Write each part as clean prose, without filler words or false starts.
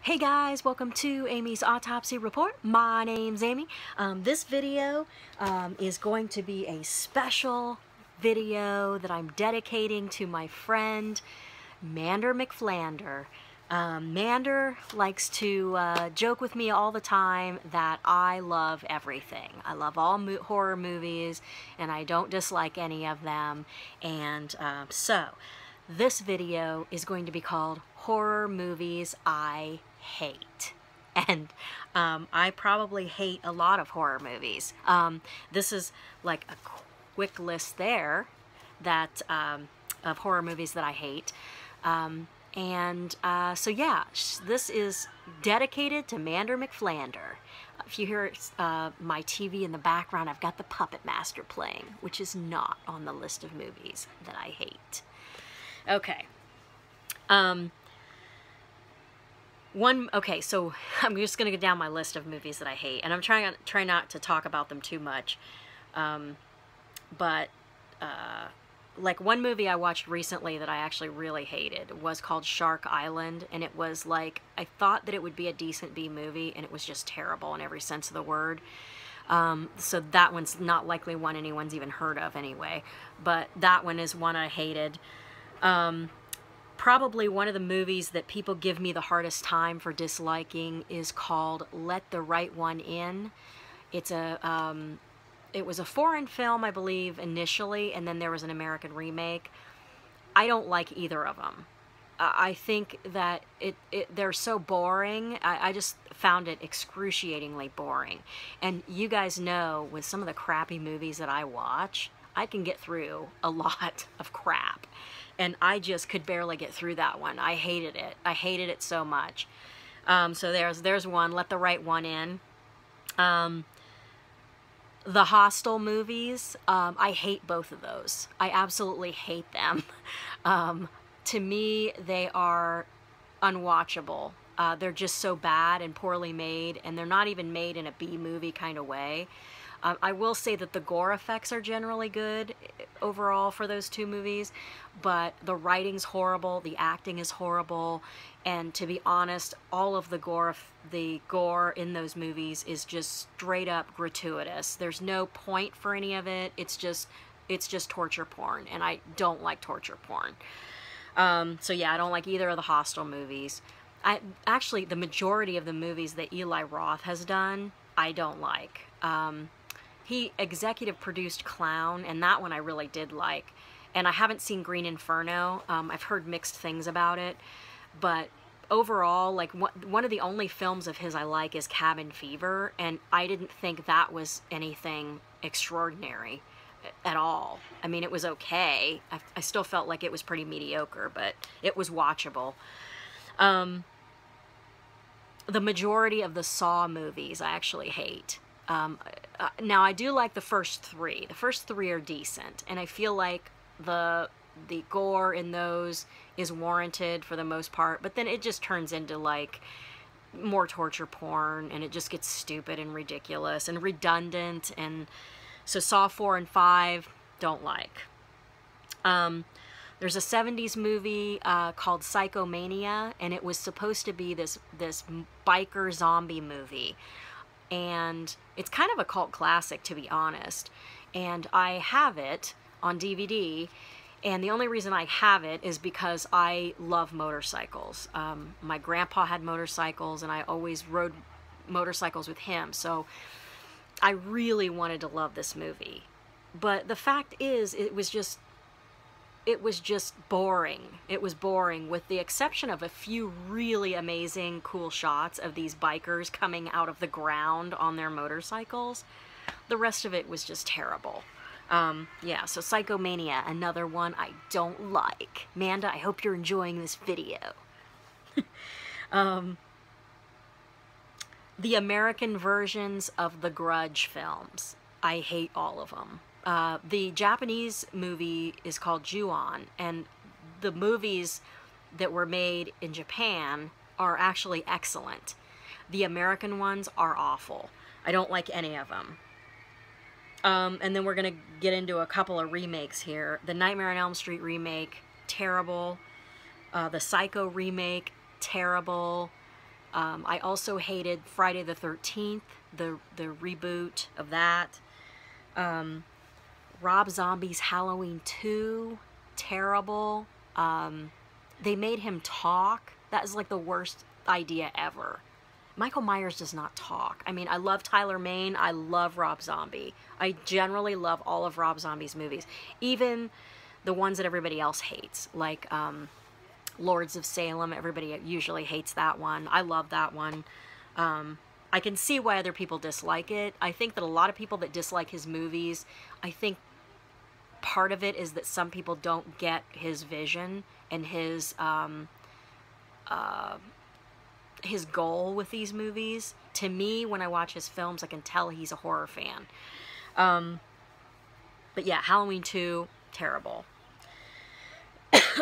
Hey guys, welcome to Amy's Autopsy Report. My name's Amy. This video is going to be a special video that I'm dedicating to my friend Mander McFlander. Mander likes to joke with me all the time that I love everything. I love all horror movies and I don't dislike any of them. And so this video is going to be called Horror Movies I Hate. And I probably hate a lot of horror movies. This is like a quick list there that of horror movies that I hate. So yeah, this is dedicated to Mander McFlander. If you hear my TV in the background, I've got the Puppet Master playing, which is not on the list of movies that I hate. Okay. Okay, so I'm just going to go down my list of movies that I hate, and I'm trying not to talk about them too much. Like one movie I watched recently that I actually really hated was called Shark Island, and it was like, I thought that it would be a decent B movie, and it was just terrible in every sense of the word. So that one's not likely one anyone's even heard of anyway, but that one is one I hated. Probably one of the movies that people give me the hardest time for disliking is called Let the Right One In. It's it was a foreign film, I believe, initially, and then there was an American remake. I don't like either of them. I think that they're so boring. I just found it excruciatingly boring. And you guys know, with some of the crappy movies that I watch, I can get through a lot of crap. And I just could barely get through that one. I hated it. I hated it so much. So there's one, Let the Right One In. The Hostel movies, I hate both of those. I absolutely hate them. To me, they are unwatchable. They're just so bad and poorly made, and they're not even made in a B-movie kind of way. I will say that the gore effects are generally good overall for those two movies, but the writing's horrible, the acting is horrible, and to be honest, all of the gore in those movies is just straight up gratuitous. There's no point for any of it. It's just torture porn, and I don't like torture porn. So yeah, I don't like either of the Hostel movies. Actually, the majority of the movies that Eli Roth has done, I don't like. He executive produced Clown, and that one I really did like. And I haven't seen Green Inferno. I've heard mixed things about it. But overall, like one of the only films of his I like is Cabin Fever, and I didn't think that was anything extraordinary at all. I mean, it was okay. I still felt like it was pretty mediocre, but it was watchable. The majority of the Saw movies I actually hate. Now, I do like the first three. The first three are decent, and I feel like the gore in those is warranted for the most part, but then it just turns into, like, more torture porn, and it just gets stupid and ridiculous and redundant, and so Saw 4 and 5, don't like. There's a 70s movie called Psychomania, and it was supposed to be this biker zombie movie. And it's kind of a cult classic, to be honest. And I have it on DVD, and the only reason I have it is because I love motorcycles. My grandpa had motorcycles, and I always rode motorcycles with him, so I really wanted to love this movie. But the fact is, it was just boring. It was boring, with the exception of a few really amazing, cool shots of these bikers coming out of the ground on their motorcycles. The rest of it was just terrible. Yeah, so Psychomania, another one I don't like. Manda, I hope you're enjoying this video. The American versions of the Grudge films, I hate all of them. The Japanese movie is called Ju-On, and the movies that were made in Japan are actually excellent. The American ones are awful. I don't like any of them. And then we're going to get into a couple of remakes here. The Nightmare on Elm Street remake, terrible. The Psycho remake, terrible. I also hated Friday the 13th, the reboot of that. Rob Zombie's Halloween 2, terrible. They made him talk. That is like the worst idea ever. Michael Myers does not talk. I mean, I love Tyler Mane. I love Rob Zombie. I generally love all of Rob Zombie's movies, even the ones that everybody else hates, like Lords of Salem. Everybody usually hates that one. I love that one. I can see why other people dislike it. I think that a lot of people that dislike his movies, I think part of it is that some people don't get his vision and his goal with these movies. To me, when I watch his films, I can tell he's a horror fan. But yeah, Halloween 2, terrible.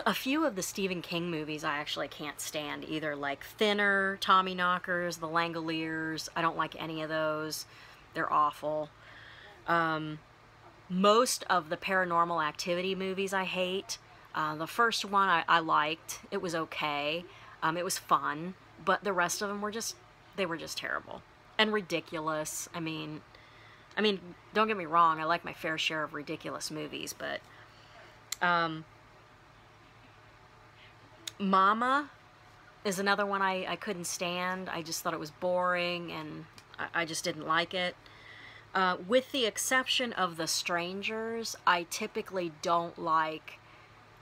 A few of the Stephen King movies I actually can't stand either, like Thinner, Tommyknockers, The Langoliers. I don't like any of those. They're awful. Most of the Paranormal Activity movies I hate. The first one I liked. It was okay. It was fun. But the rest of them were just terrible. And ridiculous. I mean, don't get me wrong, I like my fair share of ridiculous movies, but Mama is another one I couldn't stand. I just thought it was boring, and I just didn't like it. With the exception of The Strangers, I typically don't like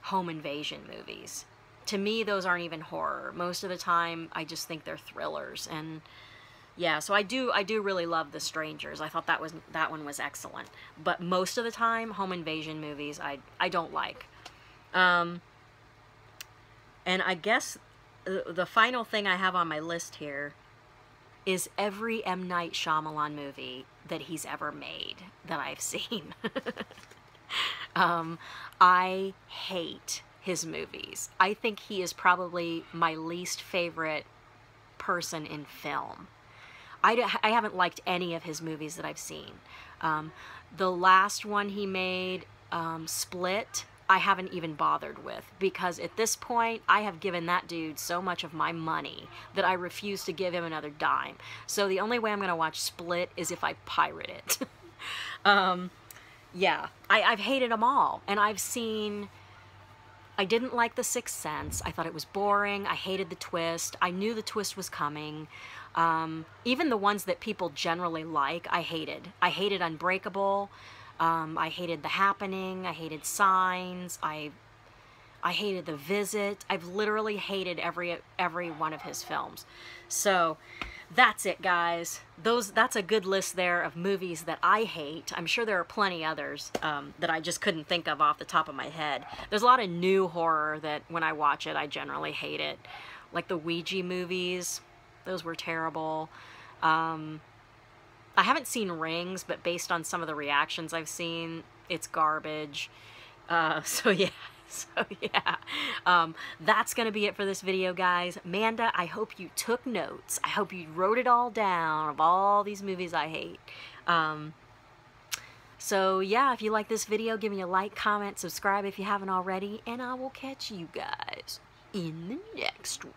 home invasion movies. To me, those aren't even horror. Most of the time, I just think they're thrillers. And yeah, so I do really love The Strangers. I thought that one was excellent. But most of the time, home invasion movies I don't like. And I guess the final thing I have on my list here is every M. Night Shyamalan movie that he's ever made that I've seen. I hate his movies. I think he is probably my least favorite person in film. I haven't liked any of his movies that I've seen. The last one he made, Split, I haven't even bothered with, because at this point I have given that dude so much of my money that I refuse to give him another dime. So the only way I'm going to watch Split is if I pirate it. Yeah, I've hated them all, and I didn't like The Sixth Sense. I thought it was boring. I hated the twist. I knew the twist was coming. Even the ones that people generally like, I hated. I hated Unbreakable. I hated The Happening. I hated Signs. I hated The Visit. I've literally hated every one of his films. So that's it, guys. That's a good list there of movies that I hate. I'm sure there are plenty others that I just couldn't think of off the top of my head. There's a lot of new horror that when I watch it, I generally hate it. Like the Ouija movies. Those were terrible. I haven't seen Rings, but based on some of the reactions I've seen, it's garbage. So yeah. That's going to be it for this video, guys. Amanda, I hope you took notes. I hope you wrote it all down of all these movies I hate. So yeah, if you like this video, give me a like, comment, subscribe if you haven't already, and I will catch you guys in the next one.